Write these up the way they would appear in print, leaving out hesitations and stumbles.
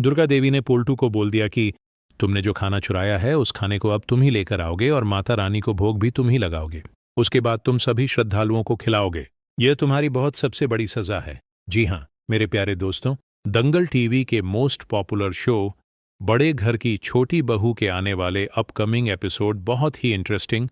दुर्गा देवी ने पोल्टू को बोल दिया कि तुमने जो खाना चुराया है उस खाने को अब तुम ही लेकर आओगे और माता रानी को भोग भी तुम ही लगाओगे। उसके बाद तुम सभी श्रद्धालुओं को खिलाओगे। यह तुम्हारी बहुत सबसे बड़ी सजा है। जी हाँ मेरे प्यारे दोस्तों, दंगल टीवी के मोस्ट पॉपुलर शो बड़े घर की छोटी बहू के आने वाले अपकमिंग एपिसोड बहुत ही इंटरेस्टिंग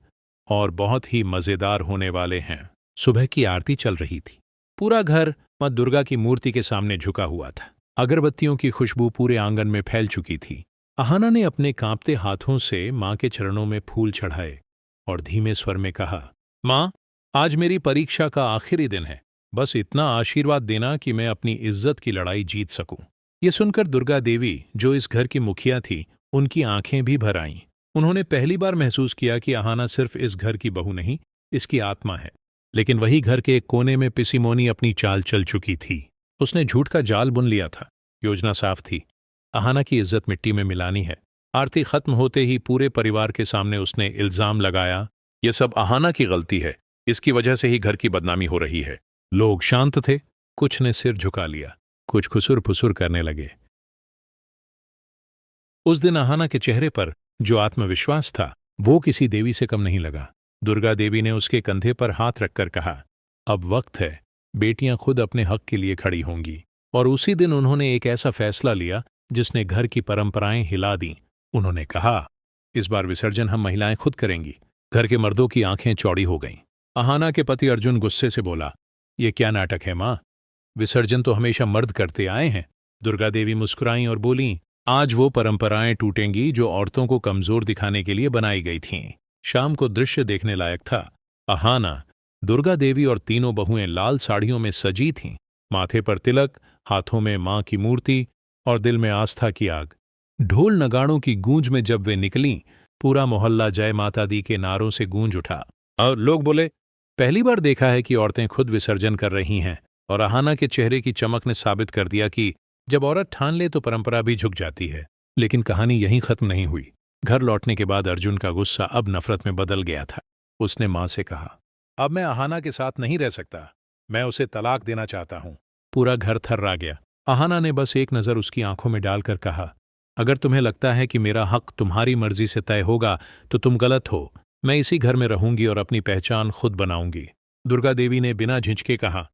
और बहुत ही मज़ेदार होने वाले हैं। सुबह की आरती चल रही थी। पूरा घर मां दुर्गा की मूर्ति के सामने झुका हुआ था। अगरबत्तियों की खुशबू पूरे आंगन में फैल चुकी थी। अहाना ने अपने कांपते हाथों से मां के चरणों में फूल चढ़ाए और धीमे स्वर में कहा, मां, आज मेरी परीक्षा का आखिरी दिन है। बस इतना आशीर्वाद देना कि मैं अपनी इज्जत की लड़ाई जीत सकूं। ये सुनकर दुर्गा देवी, जो इस घर की मुखिया थी, उनकी आंखें भी भर आईं। उन्होंने पहली बार महसूस किया कि अहाना सिर्फ इस घर की बहू नहीं, इसकी आत्मा है। लेकिन वही घर के एक कोने में पिसीमोनी अपनी चाल चल चुकी थी। उसने झूठ का जाल बुन लिया था। योजना साफ थी, अहाना की इज्जत मिट्टी में मिलानी है। आरती खत्म होते ही पूरे परिवार के सामने उसने इल्जाम लगाया, यह सब अहाना की गलती है, इसकी वजह से ही घर की बदनामी हो रही है। लोग शांत थे, कुछ ने सिर झुका लिया, कुछ खुसुर फुसुर करने लगे। उस दिन अहाना के चेहरे पर जो आत्मविश्वास था वो किसी देवी से कम नहीं लगा। दुर्गा देवी ने उसके कंधे पर हाथ रखकर कहा, अब वक्त है, बेटियां खुद अपने हक के लिए खड़ी होंगी। और उसी दिन उन्होंने एक ऐसा फैसला लिया जिसने घर की परंपराएं हिला दीं। उन्होंने कहा, इस बार विसर्जन हम महिलाएं खुद करेंगी। घर के मर्दों की आंखें चौड़ी हो गईं। अहाना के पति अर्जुन गुस्से से बोला, ये क्या नाटक है मां? विसर्जन तो हमेशा मर्द करते आए हैं। दुर्गा देवी मुस्कुराईं और बोलीं, आज वो परंपराएं टूटेंगी जो औरतों को कमजोर दिखाने के लिए बनाई गई थीं। शाम को दृश्य देखने लायक था। अहाना, दुर्गा देवी और तीनों बहुएं लाल साड़ियों में सजी थीं। माथे पर तिलक, हाथों में मां की मूर्ति और दिल में आस्था की आग। ढोल नगाड़ों की गूंज में जब वे निकलीं, पूरा मोहल्ला जय माता दी के नारों से गूंज उठा। और लोग बोले, पहली बार देखा है कि औरतें खुद विसर्जन कर रही हैं। और अहाना के चेहरे की चमक ने साबित कर दिया कि जब औरत ठान ले तो परंपरा भी झुक जाती है। लेकिन कहानी यहीं खत्म नहीं हुई। घर लौटने के बाद अर्जुन का गुस्सा अब नफरत में बदल गया था। उसने मां से कहा, अब मैं अहाना के साथ नहीं रह सकता, मैं उसे तलाक देना चाहता हूं। पूरा घर थर्रा गया। अहाना ने बस एक नज़र उसकी आंखों में डालकर कहा, अगर तुम्हें लगता है कि मेरा हक तुम्हारी मर्जी से तय होगा तो तुम गलत हो। मैं इसी घर में रहूंगी और अपनी पहचान खुद बनाऊंगी। दुर्गा देवी ने बिना झिझके कहा,